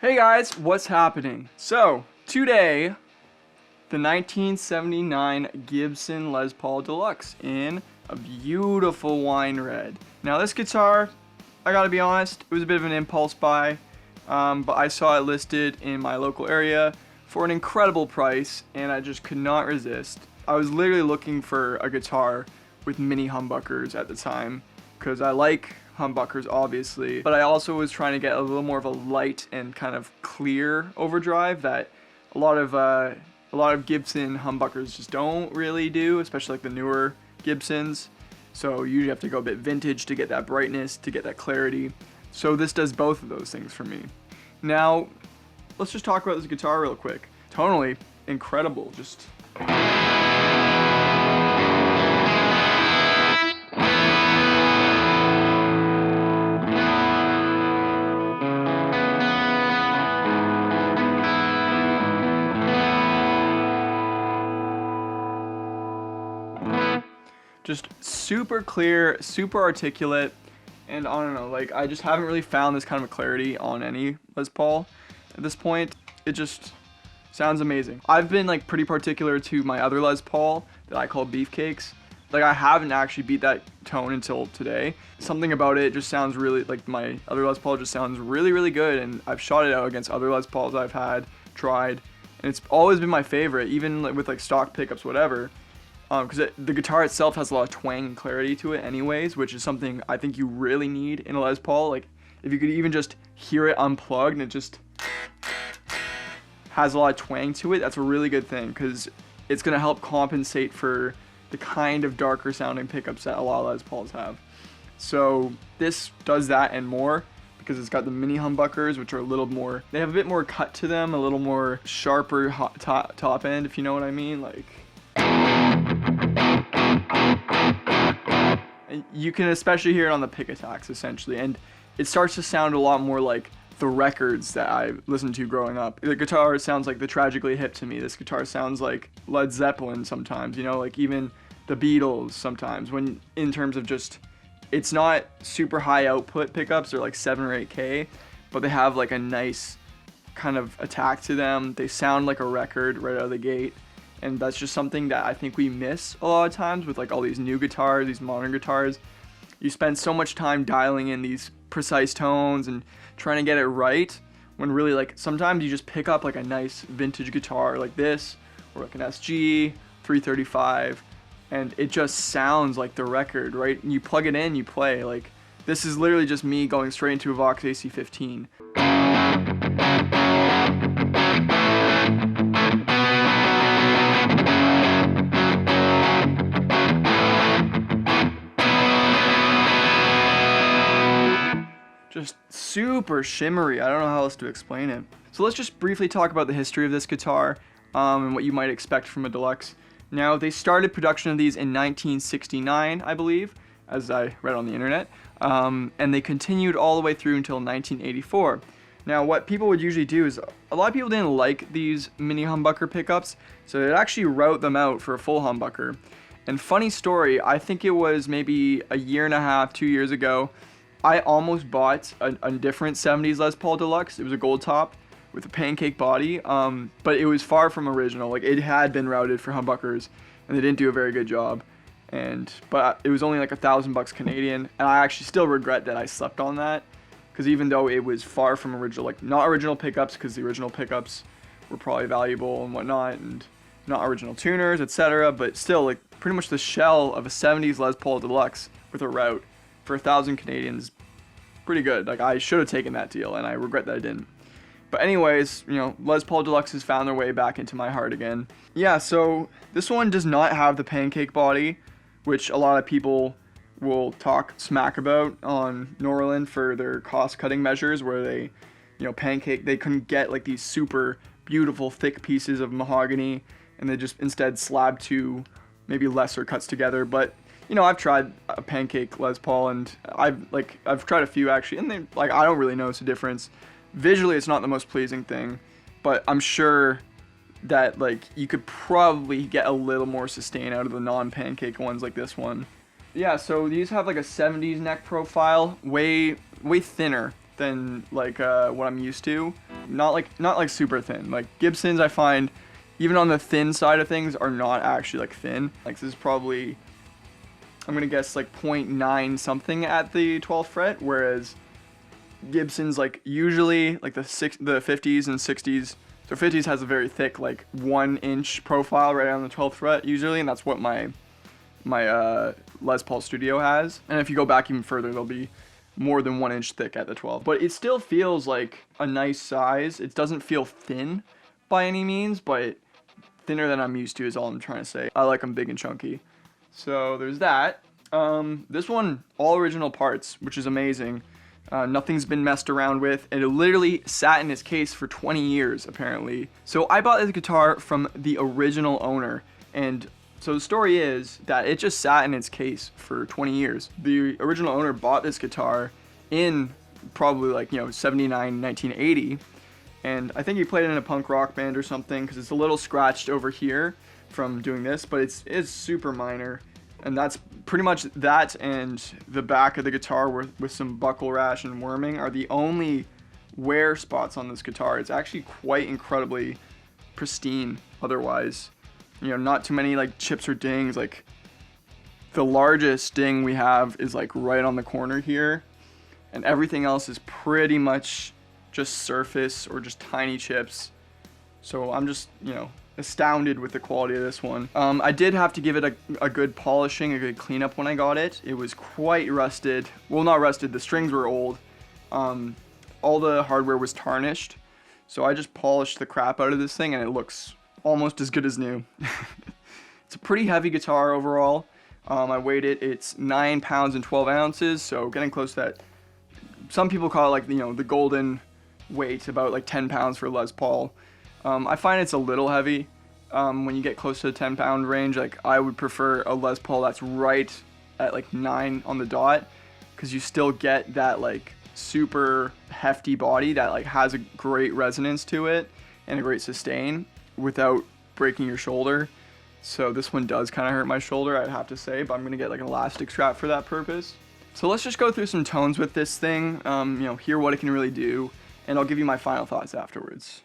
Hey guys, what's happening? So, today, the 1979 Gibson Les Paul Deluxe in a beautiful wine red. Now this guitar, I gotta be honest, it was a bit of an impulse buy, but I saw it listed in my local area for an incredible price, and I just could not resist. I was literally looking for a guitar with mini humbuckers at the time, because I like humbuckers obviously, but I also was trying to get a little more of a light and kind of clear overdrive that a lot of Gibson humbuckers just don't really do, especially like the newer Gibsons. So you usually have to go a bit vintage to get that brightness, to get that clarity. So this does both of those things for me. Now, let's just talk about this guitar real quick. Tonally, incredible, just super clear, super articulate, and I don't know, like I just haven't really found this kind of clarity on any Les Paul at this point. It just sounds amazing. I've been like pretty particular to my other Les Paul that I call beefcakes. Like I haven't actually beat that tone until today. Something about it just sounds really, like my other Les Paul just sounds really, really good, and I've shot it out against other Les Pauls I've tried, and it's always been my favorite, even with like stock pickups, whatever. Because the guitar itself has a lot of twang and clarity to it anyways, which is something I think you really need in a Les Paul. Like, if you could even just hear it unplugged and it just has a lot of twang to it, that's a really good thing, because it's going to help compensate for the kind of darker sounding pickups that a lot of Les Pauls have. So this does that and more, because it's got the mini humbuckers, which are a little more, they have a bit more cut to them, a little more sharper top end, if you know what I mean. Like, you can especially hear it on the pick attacks, essentially, and it starts to sound a lot more like the records that I listened to growing up. The guitar sounds like the Tragically Hip to me. This guitar sounds like Led Zeppelin sometimes, you know, like even the Beatles sometimes, when in terms of just, it's not super high output pickups, they're like 7 or 8K, but they have like a nice kind of attack to them. They sound like a record right out of the gate. And that's just something that I think we miss a lot of times with like all these new guitars, these modern guitars. You spend so much time dialing in these precise tones and trying to get it right, when really like sometimes you just pick up like a nice vintage guitar like this, or like an SG 335, and it just sounds like the record, right? And you plug it in, you play. Like, this is literally just me going straight into a Vox AC15. Just super shimmery. I don't know how else to explain it. So let's just briefly talk about the history of this guitar, and what you might expect from a deluxe. Now, they started production of these in 1969, I believe, as I read on the internet, and they continued all the way through until 1984. Now, what people would usually do is, a lot of people didn't like these mini humbucker pickups, so they'd actually route them out for a full humbucker. And funny story, I think it was maybe a year and a half, 2 years ago, I almost bought a different 70s Les Paul Deluxe. It was a gold top with a pancake body, but it was far from original. Like, it had been routed for humbuckers, and they didn't do a very good job. But it was only like $1,000 Canadian, and I actually still regret that I slept on that, because even though it was far from original, like not original pickups, because the original pickups were probably valuable and whatnot, and not original tuners, etc. But still, like pretty much the shell of a 70s Les Paul Deluxe with a route for 1,000 Canadians, pretty good. Like, I should have taken that deal, and I regret that I didn't. But anyways, you know, Les Paul Deluxes found their way back into my heart again. Yeah, so this one does not have the pancake body, which a lot of people will talk smack about on Norland for their cost-cutting measures, where they, you know, they couldn't get like these super beautiful thick pieces of mahogany, and they just instead slabbed two maybe lesser cuts together. But you know, I've tried a pancake Les Paul, and I've tried a few actually, and they, like, I don't really notice a difference. Visually, it's not the most pleasing thing, but I'm sure that like you could probably get a little more sustain out of the non-pancake ones like this one. Yeah, so these have like a 70s neck profile, way thinner than like what I'm used to. not like super thin. Like Gibsons, I find, even on the thin side of things, are not actually like thin. Like this is probably, I'm gonna guess like 0.9 something at the 12th fret, whereas Gibson's like usually like the 50s and 60s. So 50s has a very thick like 1-inch profile right on the 12th fret usually, and that's what my Les Paul Studio has. And if you go back even further, they'll be more than 1 inch thick at the 12. But it still feels like a nice size. It doesn't feel thin by any means, but thinner than I'm used to is all I'm trying to say. I like them big and chunky. So there's that. This one, all original parts, which is amazing. Nothing's been messed around with, and it literally sat in its case for 20 years, apparently. So I bought this guitar from the original owner, and so the story is that it just sat in its case for 20 years. The original owner bought this guitar in probably like, 79, 1980, and I think he played it in a punk rock band or something, because it's a little scratched over here from doing this, but it's super minor. And that's pretty much that, and the back of the guitar with some buckle rash and worming are the only wear spots on this guitar. It's actually quite incredibly pristine otherwise. Not too many like chips or dings. Like the largest ding we have is like right on the corner here, and everything else is pretty much just surface or just tiny chips. So I'm just, astounded with the quality of this one. I did have to give it a good polishing, a good cleanup when I got it. It was quite rusted. Well, not rusted, the strings were old. All the hardware was tarnished. So I just polished the crap out of this thing, and it looks almost as good as new. It's a pretty heavy guitar overall. I weighed it, it's 9 pounds and 12 ounces, so getting close to that. Some people call it like, the golden weight, about like 10 pounds for Les Paul. I find it's a little heavy when you get close to the 10-pound range. Like I would prefer a Les Paul that's right at like 9 on the dot, because you still get that like super hefty body that like has a great resonance to it and a great sustain without breaking your shoulder. So this one does kind of hurt my shoulder, I'd have to say, but I'm gonna get like an elastic strap for that purpose. So let's just go through some tones with this thing, hear what it can really do, and I'll give you my final thoughts afterwards.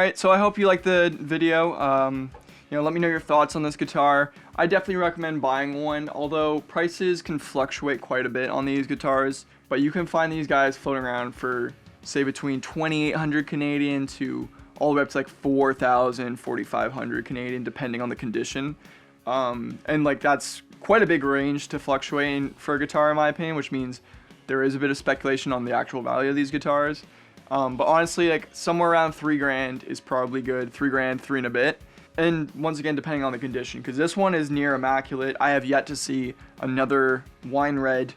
Alright, so I hope you liked the video. Let me know your thoughts on this guitar. I definitely recommend buying one, although prices can fluctuate quite a bit on these guitars. But you can find these guys floating around for, say, between 2,800 Canadian to all the way up to like 4,000, 4,500 Canadian, depending on the condition. And like that's quite a big range to fluctuate for a guitar, in my opinion, which means there is a bit of speculation on the actual value of these guitars. But honestly, like somewhere around $3,000 is probably good. $3,000, $3 and a bit. And once again, depending on the condition, because this one is near immaculate. I have yet to see another wine red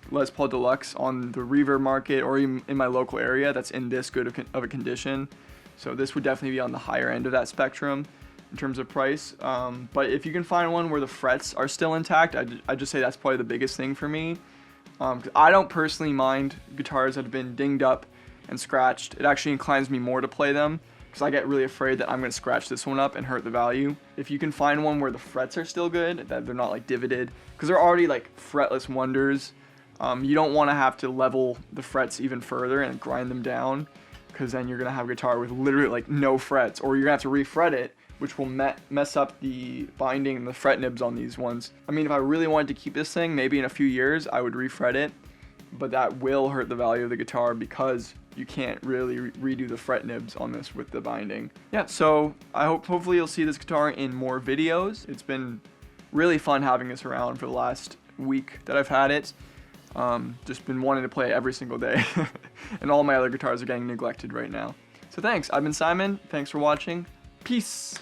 Les Paul Deluxe on the reverb market or even in my local area that's in this good of a condition. So this would definitely be on the higher end of that spectrum in terms of price. But if you can find one where the frets are still intact, I just say that's probably the biggest thing for me. 'Cause I don't personally mind guitars that have been dinged up and scratched. It actually inclines me more to play them, because I get really afraid that I'm going to scratch this one up and hurt the value. If you can find one where the frets are still good, that they're not like divoted, because they're already like fretless wonders, you don't want to have to level the frets even further and grind them down, because then you're going to have a guitar with literally like no frets, or you're going to have to refret it, which will mess up the binding and the fret nibs on these ones. I mean, if I really wanted to keep this thing, maybe in a few years I would refret it, but that will hurt the value of the guitar because you can't really redo the fret nibs on this with the binding. Yeah, so hopefully you'll see this guitar in more videos. It's been really fun having this around for the last week that I've had it. Just been wanting to play it every single day. And all my other guitars are getting neglected right now. So thanks, I've been Simon. Thanks for watching. Peace.